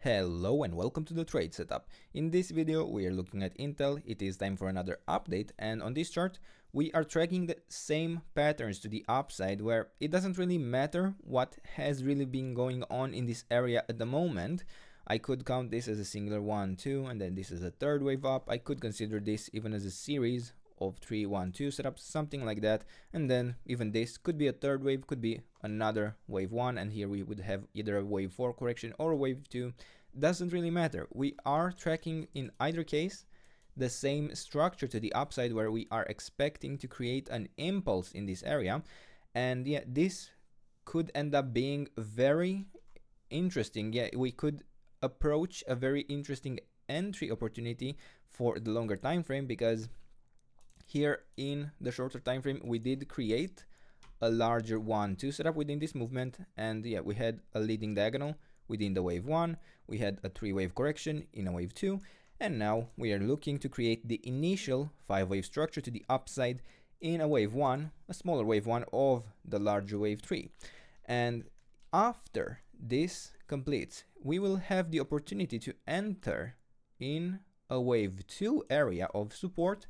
Hello and welcome to the trade setup. In this video we are looking at Intel. It is time for another update, and on this chart we are tracking the same patterns to the upside, where it doesn't really matter what has really been going on in this area at the moment. I could count this as a singular 1, 2, and then this is a third wave up. I could consider this even as a series of 3, 1, 2 setups, something like that, and then even this could be a third wave, could be another wave 1, and here we would have either a wave 4 correction or a wave 2. Doesn't really matter. We are tracking in either case the same structure to the upside, where we are expecting to create an impulse in this area, and yeah, this could end up being very interesting. Yeah, we could approach a very interesting entry opportunity for the longer time frame, because here in the shorter time frame we did create a larger 1-2 setup within this movement, and yeah, we had a leading diagonal within the wave 1, we had a 3-wave correction in a wave 2, and now we are looking to create the initial 5-wave structure to the upside in a wave 1, a smaller wave 1 of the larger wave 3. And after this completes, we will have the opportunity to enter in a wave 2 area of support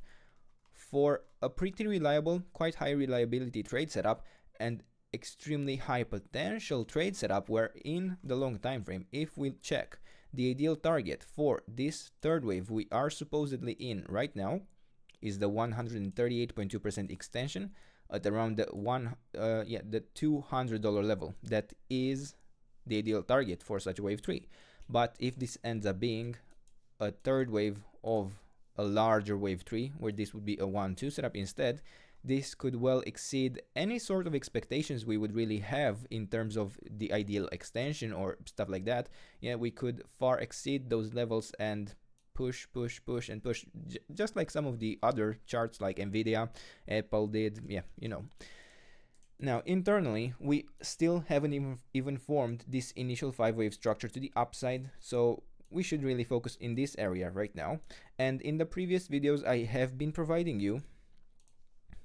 for a pretty reliable, quite high reliability trade setup, and extremely high potential trade setup, where in the long time frame, if we check the ideal target for this third wave we are supposedly in right now, is the 138.2% extension at around the the $200 level. That is the ideal target for such a wave 3. But if this ends up being a third wave of a larger wave 3, where this would be a 1-2 setup instead, this could well exceed any sort of expectations we would really have in terms of the ideal extension or stuff like that. Yeah, we could far exceed those levels and push, just like some of the other charts like Nvidia, Apple did. Yeah, you know. Now, internally, we still haven't even formed this initial 5-wave structure to the upside, so we should really focus in this area right now. And in the previous videos I have been providing you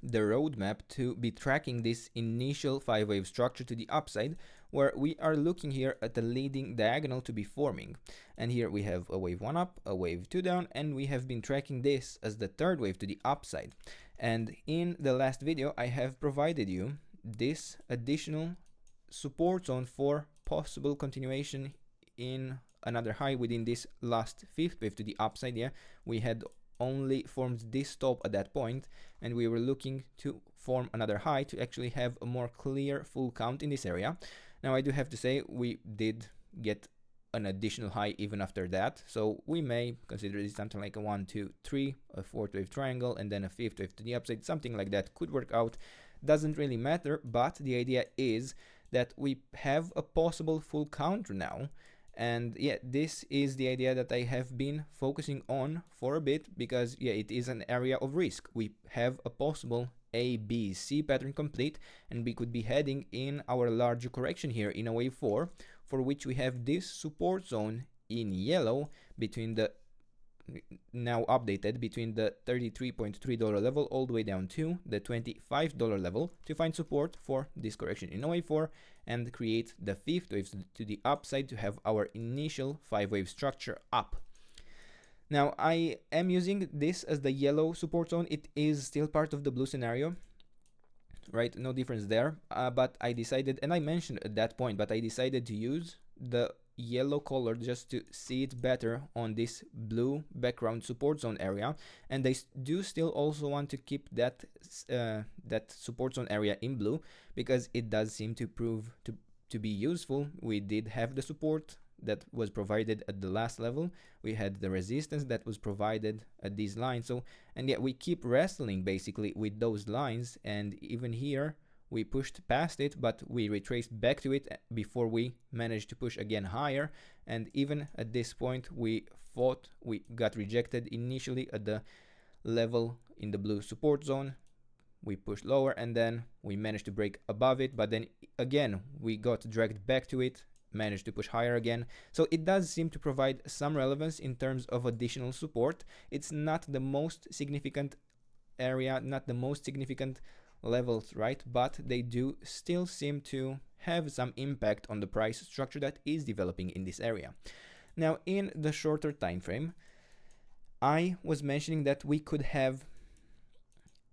the roadmap to be tracking this initial 5-wave structure to the upside, where we are looking here at the leading diagonal to be forming. And here we have a wave 1 up, a wave 2 down, and we have been tracking this as the third wave to the upside. And in the last video I have provided you this additional support zone for possible continuation in another high within this last fifth wave to the upside. Yeah, we had only formed this top at that point, and we were looking to form another high to actually have a more clear full count in this area. Now, I do have to say we did get an additional high even after that, so we may consider this something like a 1, 2, 3, a fourth wave triangle, and then a fifth wave to the upside. Something like that could work out. Doesn't really matter, but the idea is that we have a possible full counter now. And yeah, this is the idea that I have been focusing on for a bit, because yeah, it is an area of risk. We have a possible A, B, C pattern complete, and we could be heading in our larger correction here in a wave 4, for which we have this support zone in yellow between the now updated between the $33.3 level all the way down to the $25 level, to find support for this correction in a wave 4 and create the fifth wave to the upside to have our initial 5-wave structure up. Now, I am using this as the yellow support zone. It is still part of the blue scenario, right? No difference there. But I decided, and I mentioned at that point, but I decided to use the yellow color just to see it better on this blue background support zone area. And I do still also want to keep that that support zone area in blue, because it does seem to prove to be useful. We did have the support that was provided at the last level, we had the resistance that was provided at these lines, so, and yet we keep wrestling basically with those lines, and even here we pushed past it, but we retraced back to it before we managed to push again higher. And even at this point we thought we got rejected initially at the level in the blue support zone. We pushed lower and then we managed to break above it, but then again we got dragged back to it, managed to push higher again. So it does seem to provide some relevance in terms of additional support. It's not the most significant area, not the most significant levels, right? But they do still seem to have some impact on the price structure that is developing in this area. Now, in the shorter time frame, I was mentioning that we could have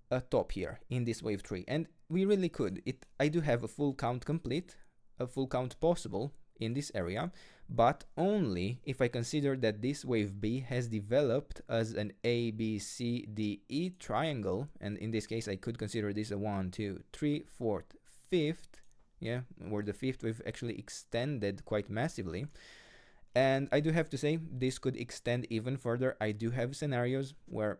a top here in this wave 3, and we really could. I do have a full count complete, a full count possible in this area, but only if I consider that this wave B has developed as an A, B, C, D, E triangle, and in this case I could consider this a 1, 2, 3, 4th, 5th, yeah, where the 5th wave actually extended quite massively. And I do have to say, this could extend even further. I do have scenarios where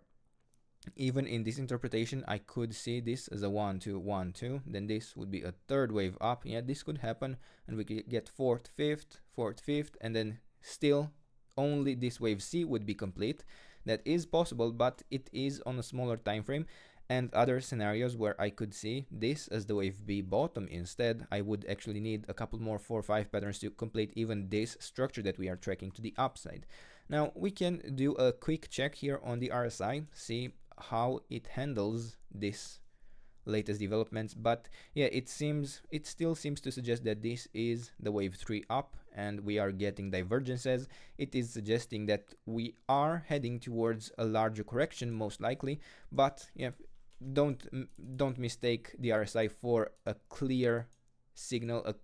even in this interpretation, I could see this as a 1, 2, 1, 2. Then this would be a third wave up. Yeah, this could happen, and we could get 4th, 5th, 4th, 5th, and then still only this wave C would be complete. That is possible, but it is on a smaller time frame. And other scenarios where I could see this as the wave B bottom instead, I would actually need a couple more 4 or 5 patterns to complete even this structure that we are tracking to the upside. Now we can do a quick check here on the RSI, see how it handles this latest developments, but yeah, it still seems to suggest that this is the wave 3 up and we are getting divergences. It is suggesting that we are heading towards a larger correction most likely, but yeah, don't mistake the RSI for a clear signal,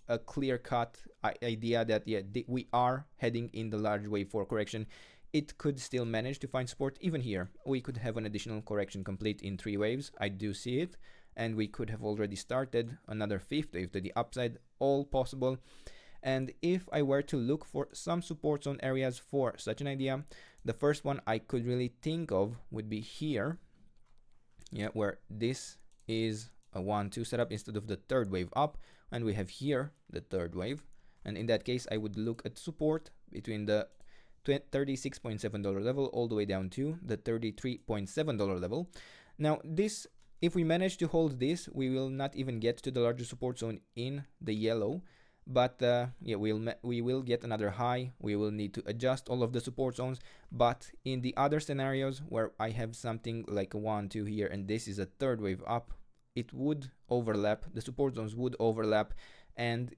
a clear-cut idea that yeah, we are heading in the large wave 4 correction. It could still manage to find support even here. We could have an additional correction complete in 3 waves. I do see it, and we could have already started another 5th wave to the upside, all possible. And if I were to look for some support zone areas for such an idea, the first one I could really think of would be here, yeah, where this is a 1-2 setup instead of the third wave up, and we have here the third wave. And in that case, I would look at support between the $36.7 level all the way down to the $33.7 level. Now this, if we manage to hold this, we will not even get to the larger support zone in the yellow, but yeah, we will get another high. We will need to adjust all of the support zones, but in the other scenarios where I have something like a 1-2 here and this is a third wave up, it would overlap, the support zones would overlap, and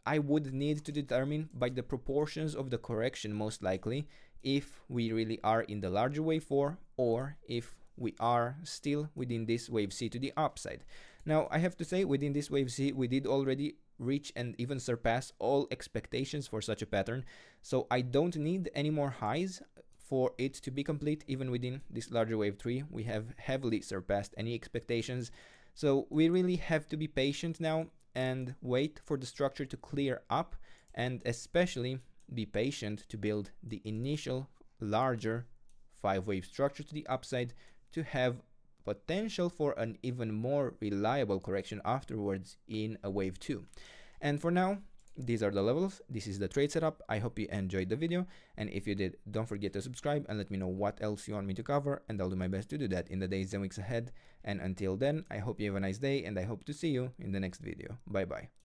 I would need to determine by the proportions of the correction most likely if we really are in the larger wave 4 or if we are still within this wave C to the upside. Now I have to say, within this wave C we did already reach and even surpass all expectations for such a pattern, so I don't need any more highs for it to be complete. Even within this larger wave 3 we have heavily surpassed any expectations, so we really have to be patient now and wait for the structure to clear up, and especially be patient to build the initial larger 5-wave structure to the upside to have potential for an even more reliable correction afterwards in a wave 2. And for now, these are the levels. This is the trade setup. I hope you enjoyed the video, and if you did, don't forget to subscribe and let me know what else you want me to cover, and I'll do my best to do that in the days and weeks ahead. And until then, I hope you have a nice day, and I hope to see you in the next video. Bye bye.